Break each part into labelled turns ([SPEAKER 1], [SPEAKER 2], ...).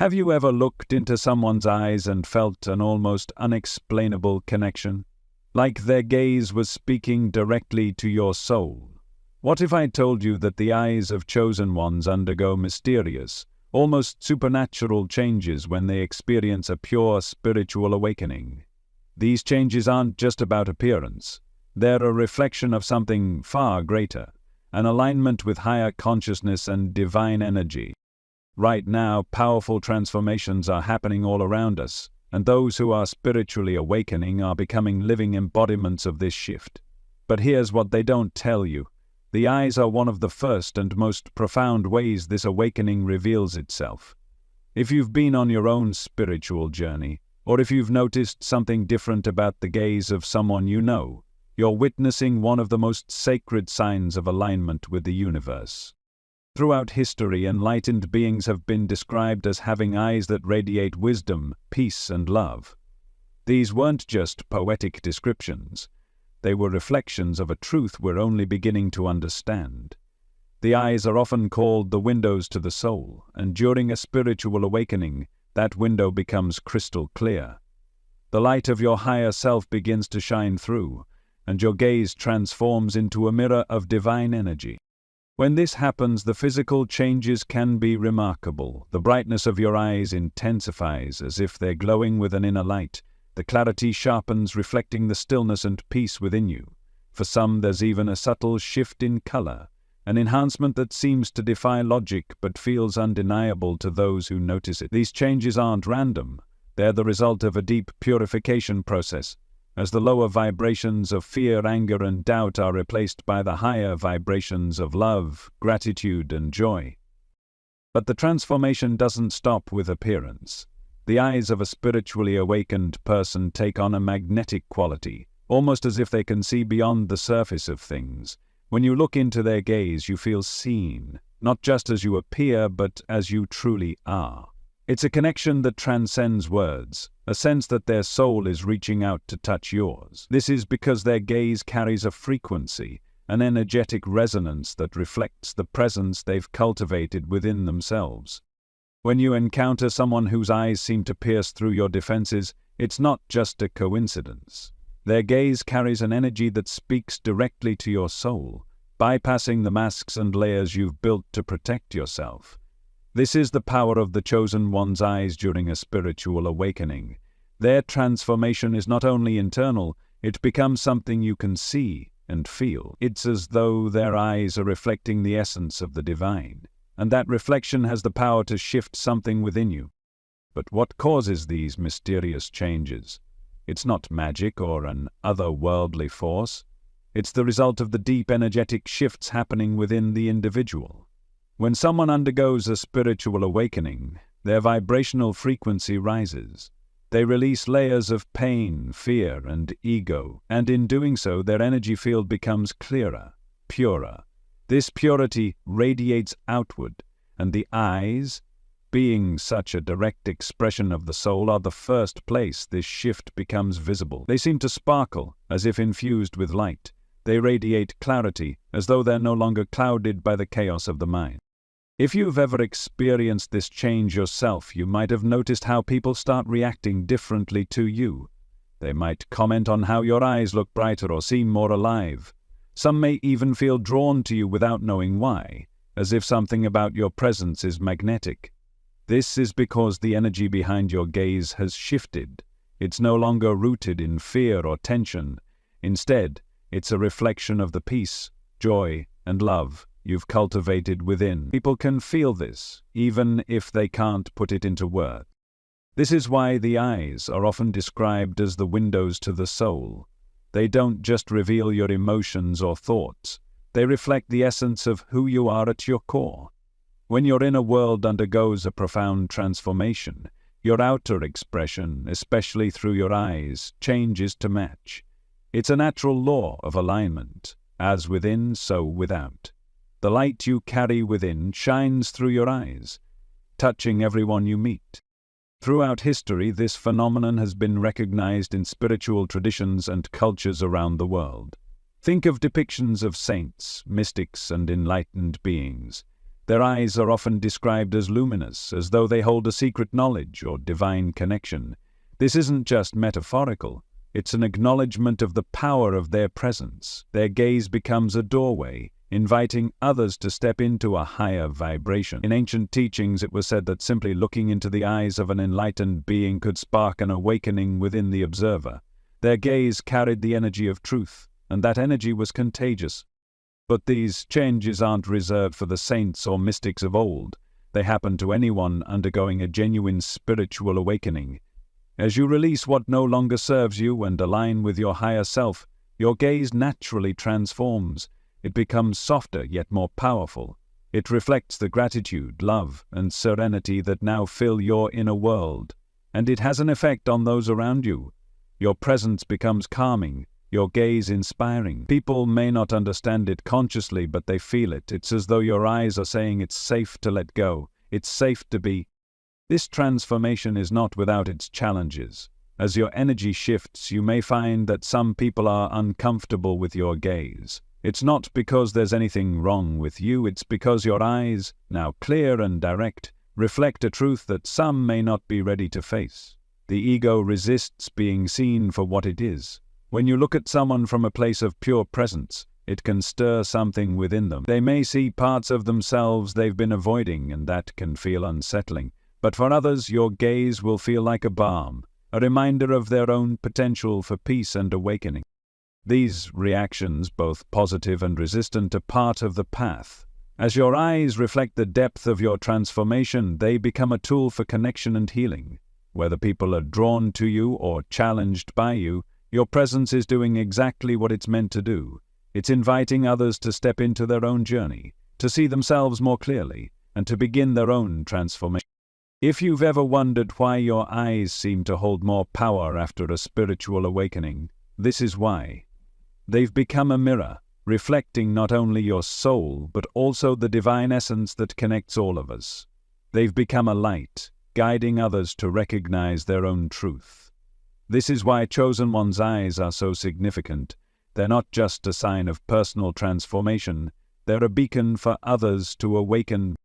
[SPEAKER 1] Have you ever looked into someone's eyes and felt an almost unexplainable connection? Like their gaze was speaking directly to your soul. What if I told you that the eyes of chosen ones undergo mysterious, almost supernatural changes when they experience a pure spiritual awakening? These changes aren't just about appearance. They're a reflection of something far greater, an alignment with higher consciousness and divine energy. Right now, powerful transformations are happening all around us, and those who are spiritually awakening are becoming living embodiments of this shift. But here's what they don't tell you. The eyes are one of the first and most profound ways this awakening reveals itself. If you've been on your own spiritual journey, or if you've noticed something different about the gaze of someone you know, you're witnessing one of the most sacred signs of alignment with the universe. Throughout history, enlightened beings have been described as having eyes that radiate wisdom, peace, and love. These weren't just poetic descriptions. They were reflections of a truth we're only beginning to understand. The eyes are often called the windows to the soul, and during a spiritual awakening, that window becomes crystal clear. The light of your higher self begins to shine through, and your gaze transforms into a mirror of divine energy. When this happens, the physical changes can be remarkable. The brightness of your eyes intensifies as if they're glowing with an inner light. The clarity sharpens, reflecting the stillness and peace within you. For some, there's even a subtle shift in color, an enhancement that seems to defy logic but feels undeniable to those who notice it. These changes aren't random. They're the result of a deep purification process, as the lower vibrations of fear, anger, and doubt are replaced by the higher vibrations of love, gratitude, and joy. But the transformation doesn't stop with appearance. The eyes of a spiritually awakened person take on a magnetic quality, almost as if they can see beyond the surface of things. When you look into their gaze, you feel seen, not just as you appear, but as you truly are. It's a connection that transcends words, a sense that their soul is reaching out to touch yours. This is because their gaze carries a frequency, an energetic resonance that reflects the presence they've cultivated within themselves. When you encounter someone whose eyes seem to pierce through your defenses, it's not just a coincidence. Their gaze carries an energy that speaks directly to your soul, bypassing the masks and layers you've built to protect yourself. This is the power of the chosen one's eyes during a spiritual awakening. Their transformation is not only internal, it becomes something you can see and feel. It's as though their eyes are reflecting the essence of the divine, and that reflection has the power to shift something within you. But what causes these mysterious changes? It's not magic or an otherworldly force. It's the result of the deep energetic shifts happening within the individual. When someone undergoes a spiritual awakening, their vibrational frequency rises. They release layers of pain, fear, and ego, and in doing so, their energy field becomes clearer, purer. This purity radiates outward, and the eyes, being such a direct expression of the soul, are the first place this shift becomes visible. They seem to sparkle, as if infused with light. They radiate clarity, as though they're no longer clouded by the chaos of the mind. If you've ever experienced this change yourself, you might have noticed how people start reacting differently to you. They might comment on how your eyes look brighter or seem more alive. Some may even feel drawn to you without knowing why, as if something about your presence is magnetic. This is because the energy behind your gaze has shifted. It's no longer rooted in fear or tension. Instead, it's a reflection of the peace, joy, and love you've cultivated within. People can feel this, even if they can't put it into words. This is why the eyes are often described as the windows to the soul. They don't just reveal your emotions or thoughts. They reflect the essence of who you are at your core. When your inner world undergoes a profound transformation, your outer expression, especially through your eyes, changes to match. It's a natural law of alignment. As within, so without. The light you carry within shines through your eyes, touching everyone you meet. Throughout history, this phenomenon has been recognized in spiritual traditions and cultures around the world. Think of depictions of saints, mystics, and enlightened beings. Their eyes are often described as luminous, as though they hold a secret knowledge or divine connection. This isn't just metaphorical. It's an acknowledgement of the power of their presence. Their gaze becomes a doorway, inviting others to step into a higher vibration. In ancient teachings, it was said that simply looking into the eyes of an enlightened being could spark an awakening within the observer. Their gaze carried the energy of truth, and that energy was contagious. But these changes aren't reserved for the saints or mystics of old. They happen to anyone undergoing a genuine spiritual awakening. As you release what no longer serves you and align with your higher self, your gaze naturally transforms. It becomes softer yet more powerful. It reflects the gratitude, love, and serenity that now fill your inner world. And it has an effect on those around you. Your presence becomes calming, your gaze inspiring. People may not understand it consciously, but they feel it. It's as though your eyes are saying it's safe to let go. It's safe to be. This transformation is not without its challenges. As your energy shifts, you may find that some people are uncomfortable with your gaze. It's not because there's anything wrong with you, it's because your eyes, now clear and direct, reflect a truth that some may not be ready to face. The ego resists being seen for what it is. When you look at someone from a place of pure presence, it can stir something within them. They may see parts of themselves they've been avoiding, and that can feel unsettling. But for others, your gaze will feel like a balm, a reminder of their own potential for peace and awakening. These reactions, both positive and resistant, are part of the path. As your eyes reflect the depth of your transformation, they become a tool for connection and healing. Whether people are drawn to you or challenged by you, your presence is doing exactly what it's meant to do. It's inviting others to step into their own journey, to see themselves more clearly, and to begin their own transformation. If you've ever wondered why your eyes seem to hold more power after a spiritual awakening, this is why. They've become a mirror, reflecting not only your soul, but also the divine essence that connects all of us. They've become a light, guiding others to recognize their own truth. This is why Chosen One's eyes are so significant. They're not just a sign of personal transformation, they're a beacon for others to awaken.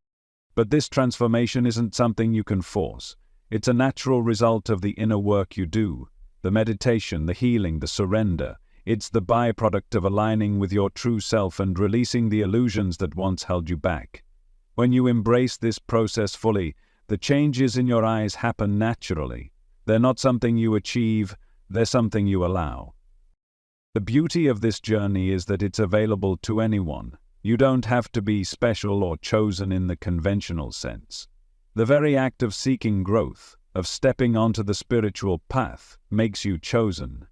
[SPEAKER 1] But this transformation isn't something you can force. It's a natural result of the inner work you do, the meditation, the healing, the surrender. It's the byproduct of aligning with your true self and releasing the illusions that once held you back. When you embrace this process fully, the changes in your eyes happen naturally. They're not something you achieve, they're something you allow. The beauty of this journey is that it's available to anyone. You don't have to be special or chosen in the conventional sense. The very act of seeking growth, of stepping onto the spiritual path, makes you chosen.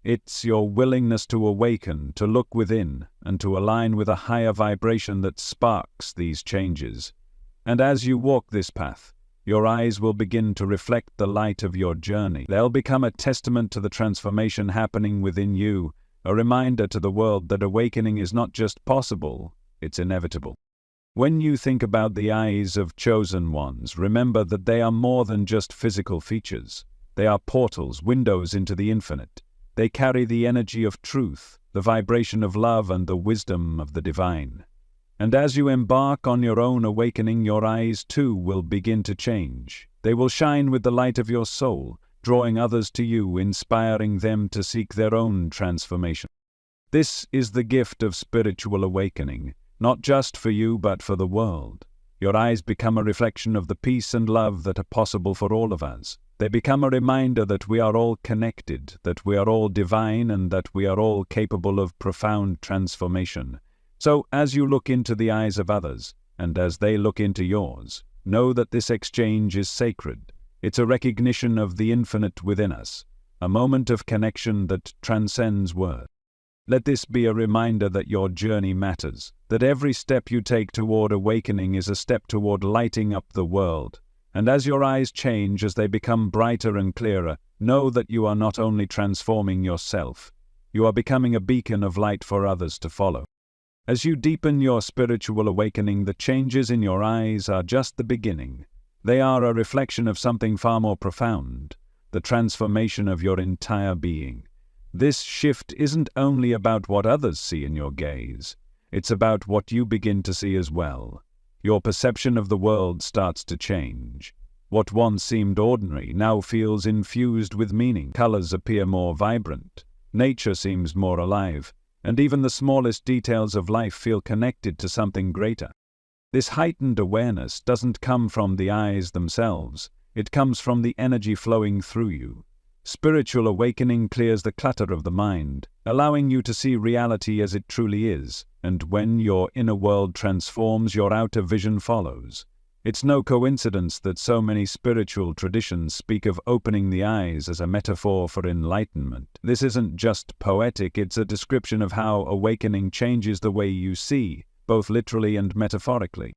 [SPEAKER 1] It's your willingness to awaken, to look within, and to align with a higher vibration that sparks these changes. And as you walk this path, your eyes will begin to reflect the light of your journey. They'll become a testament to the transformation happening within you, a reminder to the world that awakening is not just possible, it's inevitable. When you think about the eyes of chosen ones, remember that they are more than just physical features. They are portals, windows into the infinite. They carry the energy of truth, the vibration of love, and the wisdom of the divine. And as you embark on your own awakening, your eyes too will begin to change. They will shine with the light of your soul, drawing others to you, inspiring them to seek their own transformation. This is the gift of spiritual awakening, not just for you but for the world. Your eyes become a reflection of the peace and love that are possible for all of us. They become a reminder that we are all connected, that we are all divine, and that we are all capable of profound transformation. So, as you look into the eyes of others, and as they look into yours, know that this exchange is sacred. It's a recognition of the infinite within us, a moment of connection that transcends words. Let this be a reminder that your journey matters, that every step you take toward awakening is a step toward lighting up the world. And as your eyes change, as they become brighter and clearer, know that you are not only transforming yourself, you are becoming a beacon of light for others to follow. As you deepen your spiritual awakening, the changes in your eyes are just the beginning. They are a reflection of something far more profound, the transformation of your entire being. This shift isn't only about what others see in your gaze, it's about what you begin to see as well. your perception of the world starts to change. What once seemed ordinary now feels infused with meaning. Colors appear more vibrant, nature seems more alive, and even the smallest details of life feel connected to something greater. This heightened awareness doesn't come from the eyes themselves, it comes from the energy flowing through you. Spiritual awakening clears the clutter of the mind, allowing you to see reality as it truly is, and when your inner world transforms, your outer vision follows. It's no coincidence that so many spiritual traditions speak of opening the eyes as a metaphor for enlightenment. This isn't just poetic, it's a description of how awakening changes the way you see, both literally and metaphorically.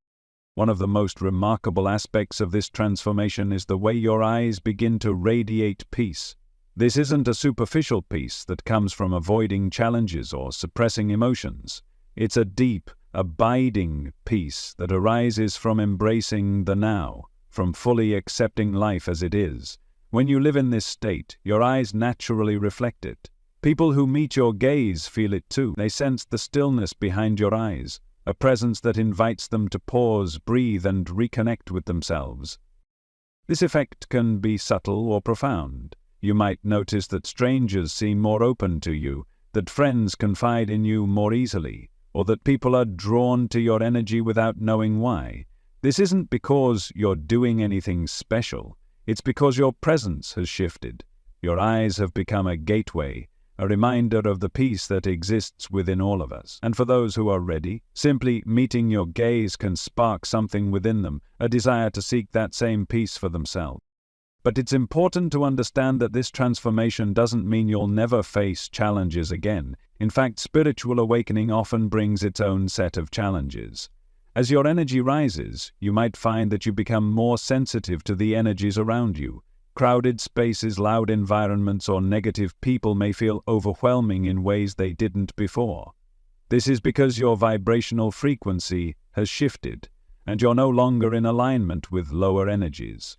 [SPEAKER 1] One of the most remarkable aspects of this transformation is the way your eyes begin to radiate peace. This isn't a superficial peace that comes from avoiding challenges or suppressing emotions. It's a deep, abiding peace that arises from embracing the now, from fully accepting life as it is. When you live in this state, your eyes naturally reflect it. People who meet your gaze feel it too. They sense the stillness behind your eyes, a presence that invites them to pause, breathe, and reconnect with themselves. This effect can be subtle or profound. You might notice that strangers seem more open to you, that friends confide in you more easily, or that people are drawn to your energy without knowing why. This isn't because you're doing anything special. It's because your presence has shifted. Your eyes have become a gateway, a reminder of the peace that exists within all of us. And for those who are ready, simply meeting your gaze can spark something within them, a desire to seek that same peace for themselves. But it's important to understand that this transformation doesn't mean you'll never face challenges again. In fact, spiritual awakening often brings its own set of challenges. As your energy rises, you might find that you become more sensitive to the energies around you. Crowded spaces, loud environments, or negative people may feel overwhelming in ways they didn't before. This is because your vibrational frequency has shifted, and you're no longer in alignment with lower energies.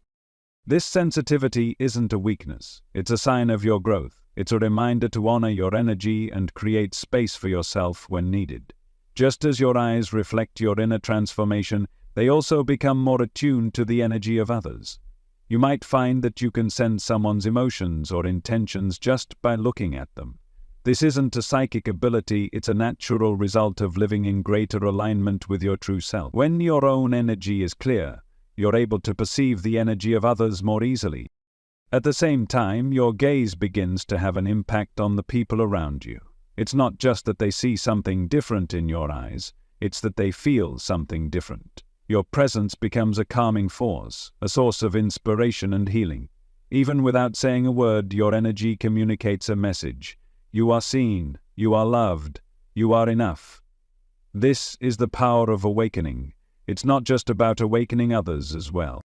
[SPEAKER 1] This sensitivity isn't a weakness, it's a sign of your growth. It's a reminder to honor your energy and create space for yourself when needed. Just as your eyes reflect your inner transformation, they also become more attuned to the energy of others. You might find that you can sense someone's emotions or intentions just by looking at them. This isn't a psychic ability, it's a natural result of living in greater alignment with your true self. When your own energy is clear, you're able to perceive the energy of others more easily. At the same time, your gaze begins to have an impact on the people around you. It's not just that they see something different in your eyes, it's that they feel something different. Your presence becomes a calming force, a source of inspiration and healing. Even without saying a word, your energy communicates a message. You are seen, you are loved, you are enough. This is the power of awakening. It's not just about awakening others as well.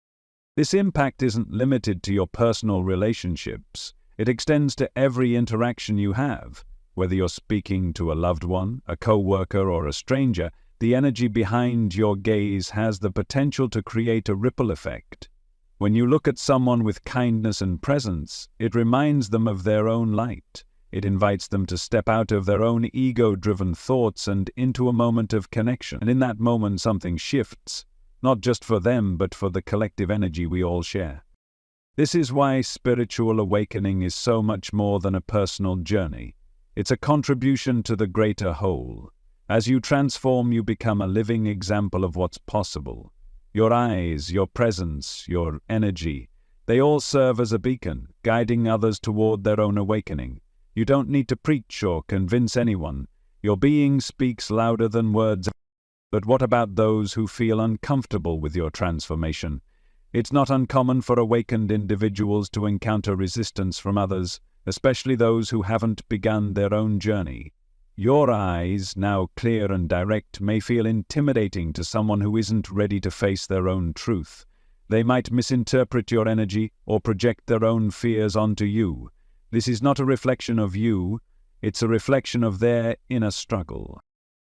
[SPEAKER 1] This impact isn't limited to your personal relationships. It extends to every interaction you have. Whether you're speaking to a loved one, a co-worker, or a stranger, the energy behind your gaze has the potential to create a ripple effect. When you look at someone with kindness and presence, it reminds them of their own light. It invites them to step out of their own ego-driven thoughts and into a moment of connection. And in that moment, something shifts, not just for them, but for the collective energy we all share. This is why spiritual awakening is so much more than a personal journey. It's a contribution to the greater whole. As you transform, you become a living example of what's possible. Your eyes, your presence, your energy, they all serve as a beacon, guiding others toward their own awakening. You don't need to preach or convince anyone. Your being speaks louder than words. But what about those who feel uncomfortable with your transformation? It's not uncommon for awakened individuals to encounter resistance from others, especially those who haven't begun their own journey. Your eyes, now clear and direct, may feel intimidating to someone who isn't ready to face their own truth. They might misinterpret your energy or project their own fears onto you. This is not a reflection of you, it's a reflection of their inner struggle.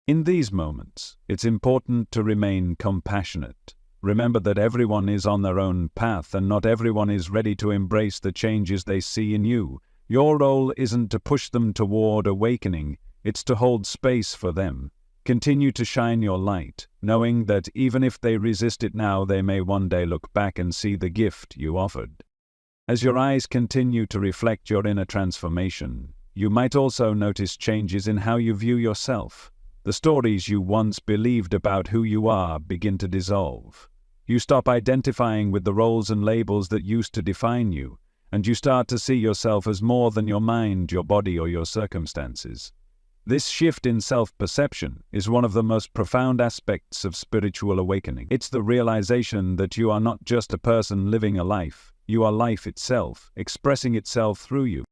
[SPEAKER 1] In these moments, it's important to remain compassionate. Remember that everyone is on their own path and not everyone is ready to embrace the changes they see in you. Your role isn't to push them toward awakening, it's to hold space for them. Continue to shine your light, knowing that even if they resist it now, they may one day look back and see the gift you offered. As your eyes continue to reflect your inner transformation, you might also notice changes in how you view yourself. The stories you once believed about who you are begin to dissolve. You stop identifying with the roles and labels that used to define you, and you start to see yourself as more than your mind, your body, or your circumstances. This shift in self-perception is one of the most profound aspects of spiritual awakening. It's the realization that you are not just a person living a life, you are life itself, expressing itself through you.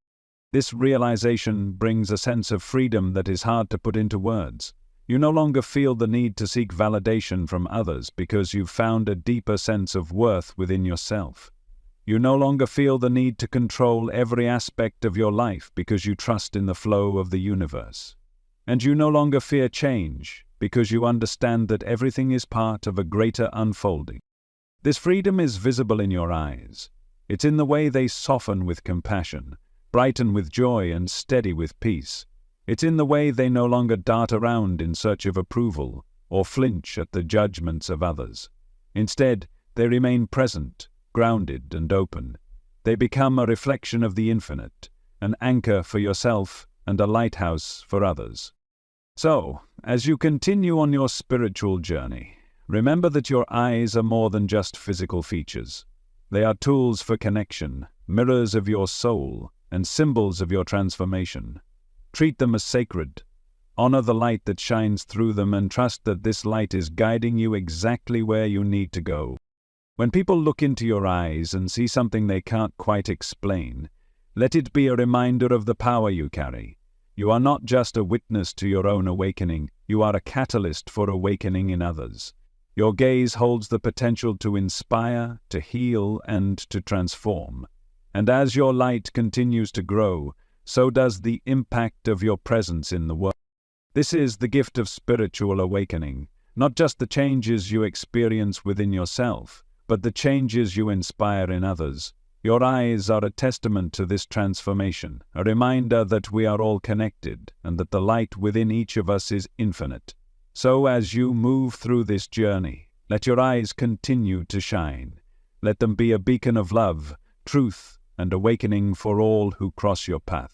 [SPEAKER 1] This realization brings a sense of freedom that is hard to put into words. You no longer feel the need to seek validation from others because you've found a deeper sense of worth within yourself. You no longer feel the need to control every aspect of your life because you trust in the flow of the universe. And you no longer fear change because you understand that everything is part of a greater unfolding. This freedom is visible in your eyes. It's in the way they soften with compassion, brighten with joy, and steady with peace. It's in the way they no longer dart around in search of approval or flinch at the judgments of others. Instead, they remain present, grounded, and open. They become a reflection of the infinite, an anchor for yourself and a lighthouse for others. So, as you continue on your spiritual journey, remember that your eyes are more than just physical features. They are tools for connection, mirrors of your soul, and symbols of your transformation. Treat them as sacred. Honor the light that shines through them and trust that this light is guiding you exactly where you need to go. When people look into your eyes and see something they can't quite explain, let it be a reminder of the power you carry. You are not just a witness to your own awakening, you are a catalyst for awakening in others. Your gaze holds the potential to inspire, to heal, and to transform. And as your light continues to grow, so does the impact of your presence in the world. This is the gift of spiritual awakening, not just the changes you experience within yourself, but the changes you inspire in others. Your eyes are a testament to this transformation, a reminder that we are all connected and that the light within each of us is infinite. So as you move through this journey, let your eyes continue to shine. Let them be a beacon of love, truth, and awakening for all who cross your path.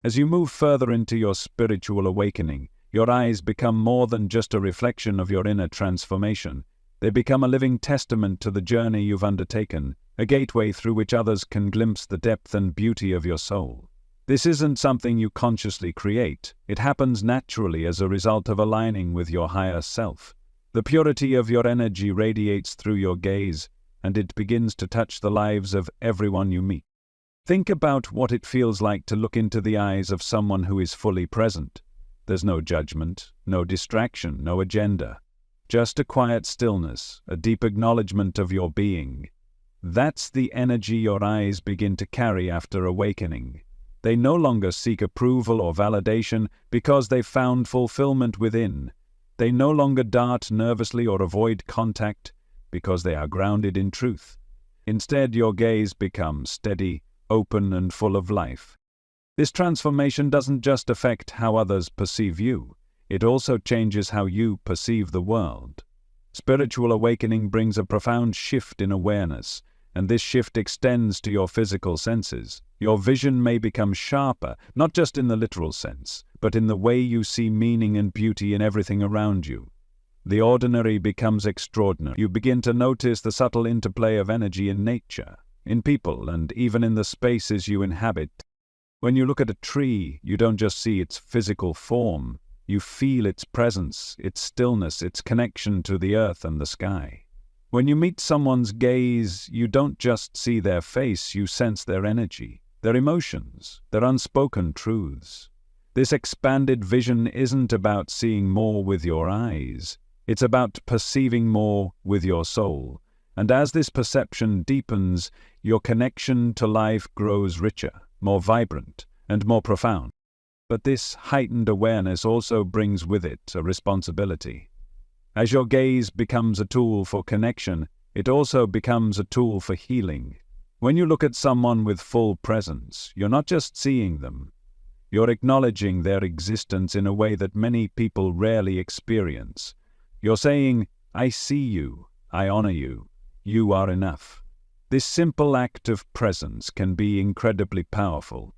[SPEAKER 1] As you move further into your spiritual awakening, your eyes become more than just a reflection of your inner transformation. They become a living testament to the journey you've undertaken, a gateway through which others can glimpse the depth and beauty of your soul. This isn't something you consciously create. It happens naturally as a result of aligning with your higher self. The purity of your energy radiates through your gaze, and it begins to touch the lives of everyone you meet. Think about what it feels like to look into the eyes of someone who is fully present. There's no judgment, no distraction, no agenda. Just a quiet stillness, a deep acknowledgement of your being. That's the energy your eyes begin to carry after awakening. They no longer seek approval or validation because they've found fulfillment within. They no longer dart nervously or avoid contact because they are grounded in truth. Instead, your gaze becomes steady, open, and full of life. This transformation doesn't just affect how others perceive you. It also changes how you perceive the world. Spiritual awakening brings a profound shift in awareness, and this shift extends to your physical senses. Your vision may become sharper, not just in the literal sense, but in the way you see meaning and beauty in everything around you. The ordinary becomes extraordinary. You begin to notice the subtle interplay of energy in nature, in people, and even in the spaces you inhabit. When you look at a tree, you don't just see its physical form. You feel its presence, its stillness, its connection to the earth and the sky. When you meet someone's gaze, you don't just see their face, you sense their energy, their emotions, their unspoken truths. This expanded vision isn't about seeing more with your eyes. It's about perceiving more with your soul. And as this perception deepens, your connection to life grows richer, more vibrant, and more profound. But this heightened awareness also brings with it a responsibility. As your gaze becomes a tool for connection, it also becomes a tool for healing. When you look at someone with full presence, you're not just seeing them. You're acknowledging their existence in a way that many people rarely experience. You're saying, I see you, I honor you, you are enough. This simple act of presence can be incredibly powerful,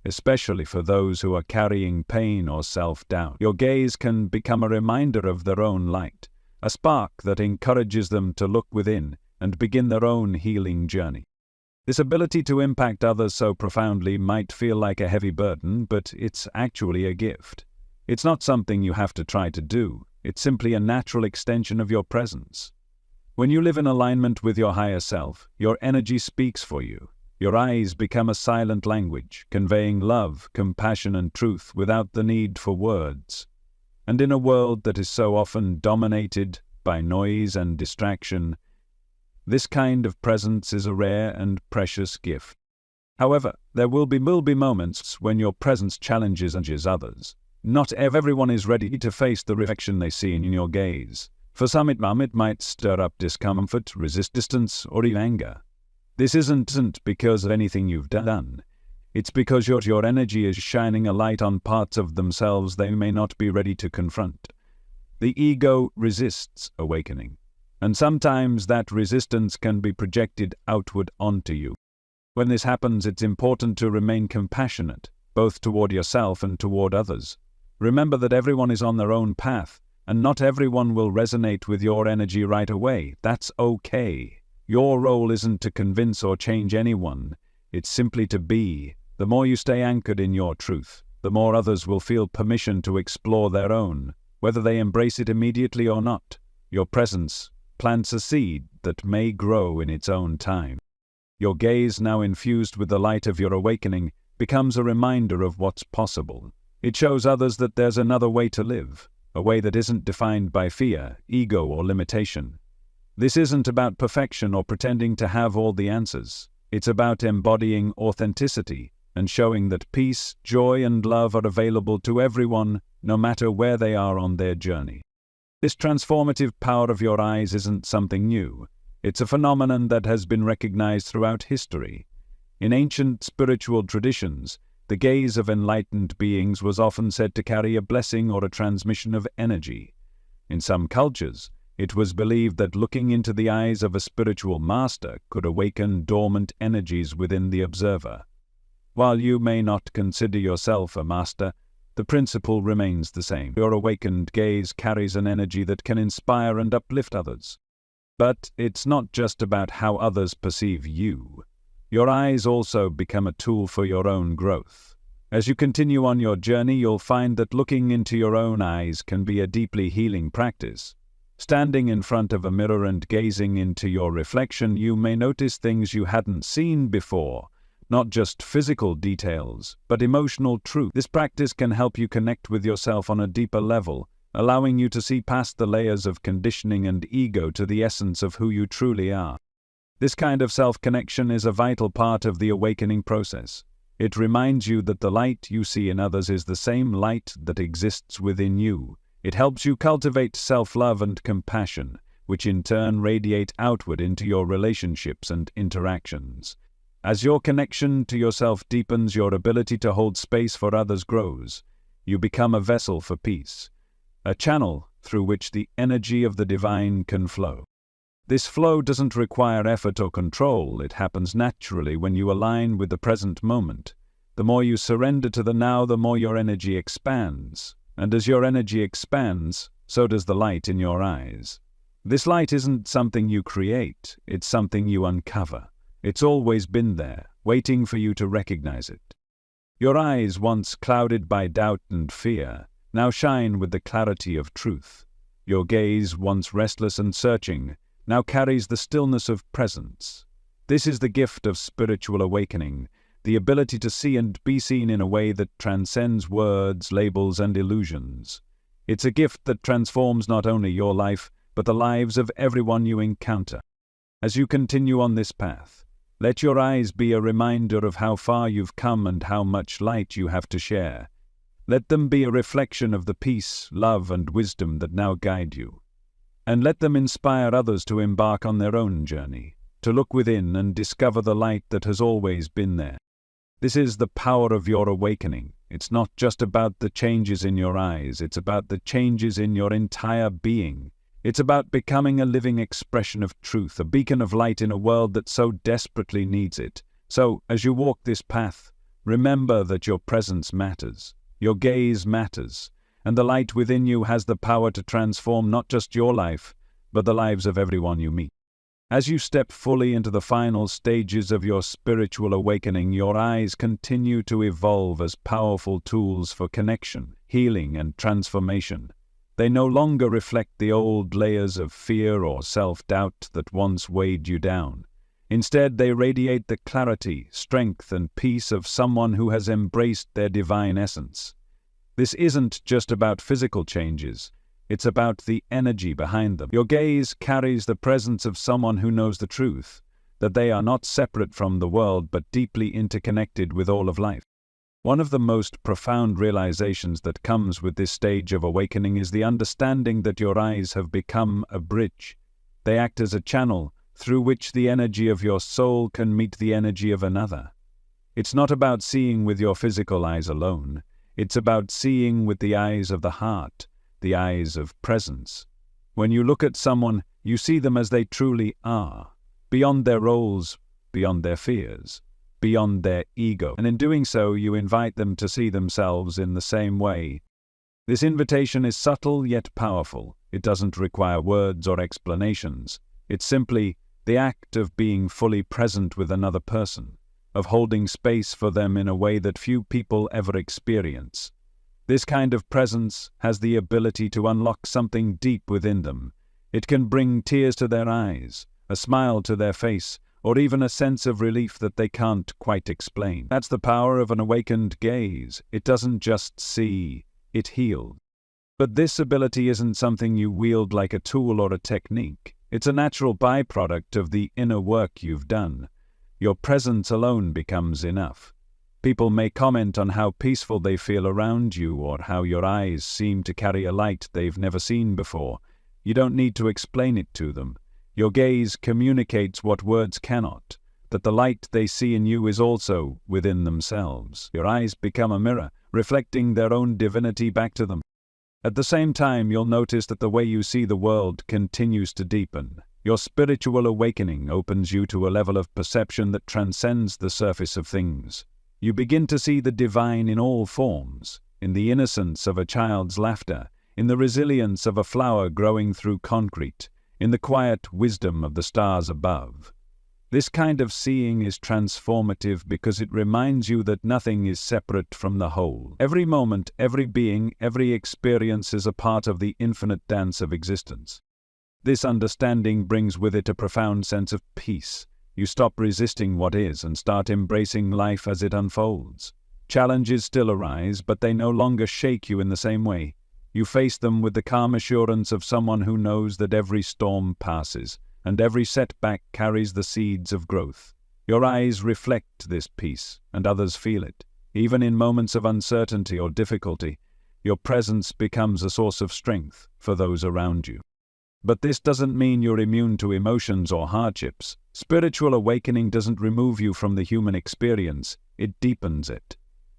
[SPEAKER 1] especially for those who are carrying pain or self-doubt. Your gaze can become a reminder of their own light, a spark that encourages them to look within and begin their own healing journey. This ability to impact others so profoundly might feel like a heavy burden, but it's actually a gift. It's not something you have to try to do. It's simply a natural extension of your presence. When you live in alignment with your higher self, your energy speaks for you. Your eyes become a silent language, conveying love, compassion, and truth without the need for words. And in a world that is so often dominated by noise and distraction, this kind of presence is a rare and precious gift. However, there will be moments when your presence challenges others. Not everyone is ready to face the reflection they see in your gaze. For some, it might stir up discomfort, resistance, or even anger. This isn't because of anything you've done. It's because your energy is shining a light on parts of themselves they may not be ready to confront. The ego resists awakening, and sometimes that resistance can be projected outward onto you. When this happens, it's important to remain compassionate, both toward yourself and toward others. Remember that everyone is on their own path, and not everyone will resonate with your energy right away. That's okay. Your role isn't to convince or change anyone. It's simply to be. The more you stay anchored in your truth, the more others will feel permission to explore their own, whether they embrace it immediately or not. Your presence plants a seed that may grow in its own time. Your gaze, now infused with the light of your awakening, becomes a reminder of what's possible. It shows others that there's another way to live, a way that isn't defined by fear, ego, or limitation. This isn't about perfection or pretending to have all the answers. It's about embodying authenticity and showing that peace, joy, and love are available to everyone, no matter where they are on their journey. This transformative power of your eyes isn't something new. It's a phenomenon that has been recognized throughout history. In ancient spiritual traditions, the gaze of enlightened beings was often said to carry a blessing or a transmission of energy. In some cultures, it was believed that looking into the eyes of a spiritual master could awaken dormant energies within the observer. While you may not consider yourself a master, the principle remains the same. Your awakened gaze carries an energy that can inspire and uplift others. But it's not just about how others perceive you. Your eyes also become a tool for your own growth. As you continue on your journey, you'll find that looking into your own eyes can be a deeply healing practice. Standing in front of a mirror and gazing into your reflection, you may notice things you hadn't seen before, not just physical details, but emotional truth. This practice can help you connect with yourself on a deeper level, allowing you to see past the layers of conditioning and ego to the essence of who you truly are. This kind of self-connection is a vital part of the awakening process. It reminds you that the light you see in others is the same light that exists within you. It helps you cultivate self-love and compassion, which in turn radiate outward into your relationships and interactions. As your connection to yourself deepens, your ability to hold space for others grows. You become a vessel for peace, a channel through which the energy of the divine can flow. This flow doesn't require effort or control. It happens naturally when you align with the present moment. The more you surrender to the now, the more your energy expands. And as your energy expands, so does the light in your eyes. This light isn't something you create, it's something you uncover. It's always been there, waiting for you to recognize it. Your eyes, once clouded by doubt and fear, now shine with the clarity of truth. Your gaze, once restless and searching, now carries the stillness of presence. This is the gift of spiritual awakening, the ability to see and be seen in a way that transcends words, labels, and illusions. It's a gift that transforms not only your life, but the lives of everyone you encounter. As you continue on this path, let your eyes be a reminder of how far you've come and how much light you have to share. Let them be a reflection of the peace, love, and wisdom that now guide you. And let them inspire others to embark on their own journey, to look within and discover the light that has always been there. This is the power of your awakening, It's not just about the changes in your eyes, it's about the changes in your entire being. It's about becoming a living expression of truth, a beacon of light in a world that so desperately needs it. So, as you walk this path, remember that your presence matters, your gaze matters, and the light within you has the power to transform not just your life, but the lives of everyone you meet. As you step fully into the final stages of your spiritual awakening, your eyes continue to evolve as powerful tools for connection, healing, and transformation. They no longer reflect the old layers of fear or self-doubt that once weighed you down. Instead, they radiate the clarity, strength, and peace of someone who has embraced their divine essence. This isn't just about physical changes. It's about the energy behind them. Your gaze carries the presence of someone who knows the truth, that they are not separate from the world but deeply interconnected with all of life. One of the most profound realizations that comes with this stage of awakening is the understanding that your eyes have become a bridge. They act as a channel through which the energy of your soul can meet the energy of another. It's not about seeing with your physical eyes alone. It's about seeing with the eyes of the heart, the eyes of presence. When you look at someone, you see them as they truly are, beyond their roles, beyond their fears, beyond their ego. And in doing so, you invite them to see themselves in the same way. This invitation is subtle yet powerful. It doesn't require words or explanations. It's simply the act of being fully present with another person, of holding space for them in a way that few people ever experience. This kind of presence has the ability to unlock something deep within them. It can bring tears to their eyes, a smile to their face, or even a sense of relief that they can't quite explain. That's the power of an awakened gaze. It doesn't just see, it heals. But this ability isn't something you wield like a tool or a technique. It's a natural byproduct of the inner work you've done. Your presence alone becomes enough. People may comment on how peaceful they feel around you or how your eyes seem to carry a light they've never seen before. You don't need to explain it to them. Your gaze communicates what words cannot, that the light they see in you is also within themselves. Your eyes become a mirror, reflecting their own divinity back to them. At the same time, you'll notice that the way you see the world continues to deepen. Your spiritual awakening opens you to a level of perception that transcends the surface of things. You begin to see the divine in all forms, in the innocence of a child's laughter, in the resilience of a flower growing through concrete, in the quiet wisdom of the stars above. This kind of seeing is transformative because it reminds you that nothing is separate from the whole. Every moment, every being, every experience is a part of the infinite dance of existence. This understanding brings with it a profound sense of peace. You stop resisting what is and start embracing life as it unfolds. Challenges still arise, but they no longer shake you in the same way. You face them with the calm assurance of someone who knows that every storm passes, and every setback carries the seeds of growth. Your eyes reflect this peace, and others feel it. Even in moments of uncertainty or difficulty, your presence becomes a source of strength for those around you. But this doesn't mean you're immune to emotions or hardships. Spiritual awakening doesn't remove you from the human experience, it deepens it.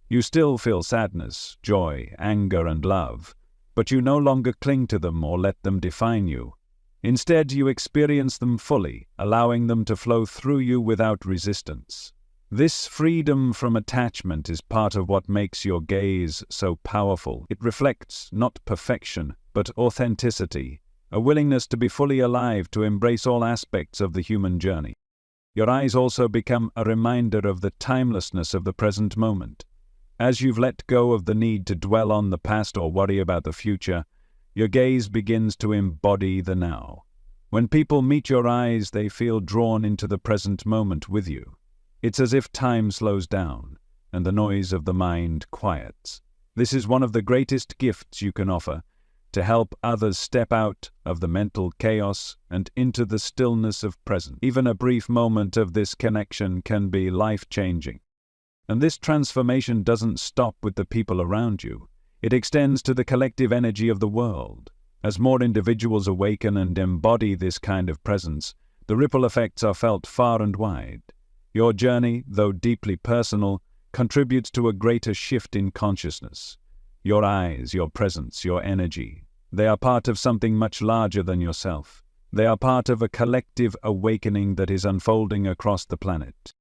[SPEAKER 1] You still feel sadness, joy, anger, and love, but you no longer cling to them or let them define you. Instead, you experience them fully, allowing them to flow through you without resistance. This freedom from attachment is part of what makes your gaze so powerful. It reflects not perfection, but authenticity, a willingness to be fully alive, to embrace all aspects of the human journey. Your eyes also become a reminder of the timelessness of the present moment. As you've let go of the need to dwell on the past or worry about the future, your gaze begins to embody the now. When people meet your eyes, they feel drawn into the present moment with you. It's as if time slows down and the noise of the mind quiets. This is one of the greatest gifts you can offer, to help others step out of the mental chaos and into the stillness of presence. Even a brief moment of this connection can be life-changing. And this transformation doesn't stop with the people around you. It extends to the collective energy of the world. As more individuals awaken and embody this kind of presence, the ripple effects are felt far and wide. Your journey, though deeply personal, contributes to a greater shift in consciousness. Your eyes, your presence, your energy, they are part of something much larger than yourself. They are part of a collective awakening that is unfolding across the planet.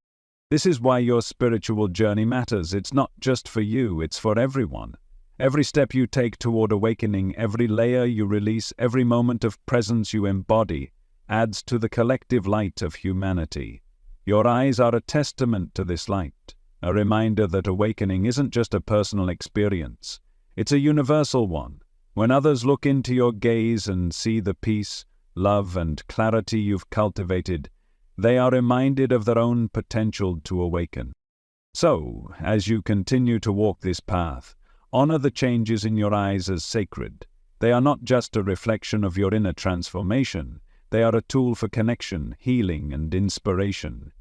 [SPEAKER 1] This is why your spiritual journey matters. It's not just for you, it's for everyone. Every step you take toward awakening, every layer you release, every moment of presence you embody, adds to the collective light of humanity. Your eyes are a testament to this light, a reminder that awakening isn't just a personal experience, it's a universal one. When others look into your gaze and see the peace, love, and clarity you've cultivated, they are reminded of their own potential to awaken. So, as you continue to walk this path, honor the changes in your eyes as sacred. They are not just a reflection of your inner transformation, they are a tool for connection, healing, and inspiration.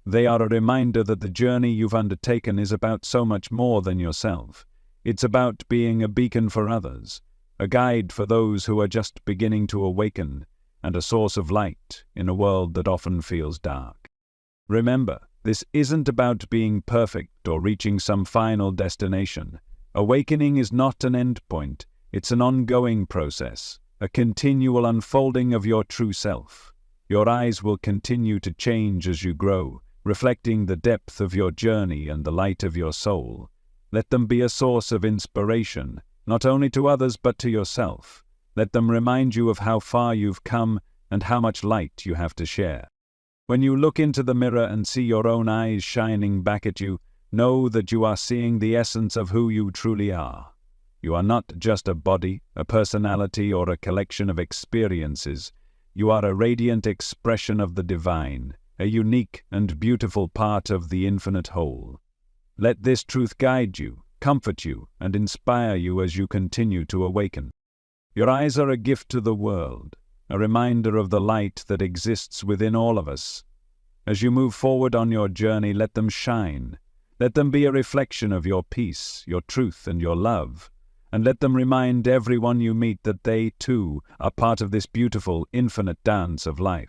[SPEAKER 1] They are a reminder that the journey you've undertaken is about so much more than yourself. It's about being a beacon for others, a guide for those who are just beginning to awaken, and a source of light in a world that often feels dark. Remember, this isn't about being perfect or reaching some final destination. Awakening is not an endpoint, it's an ongoing process, a continual unfolding of your true self. Your eyes will continue to change as you grow, reflecting the depth of your journey and the light of your soul. Let them be a source of inspiration, not only to others but to yourself. Let them remind you of how far you've come and how much light you have to share. When you look into the mirror and see your own eyes shining back at you, know that you are seeing the essence of who you truly are. You are not just a body, a personality, or a collection of experiences. You are a radiant expression of the divine, a unique and beautiful part of the infinite whole. Let this truth guide you, comfort you, and inspire you as you continue to awaken. Your eyes are a gift to the world, a reminder of the light that exists within all of us. As you move forward on your journey, let them shine. Let them be a reflection of your peace, your truth, and your love. And let them remind everyone you meet that they, too, are part of this beautiful, infinite dance of life.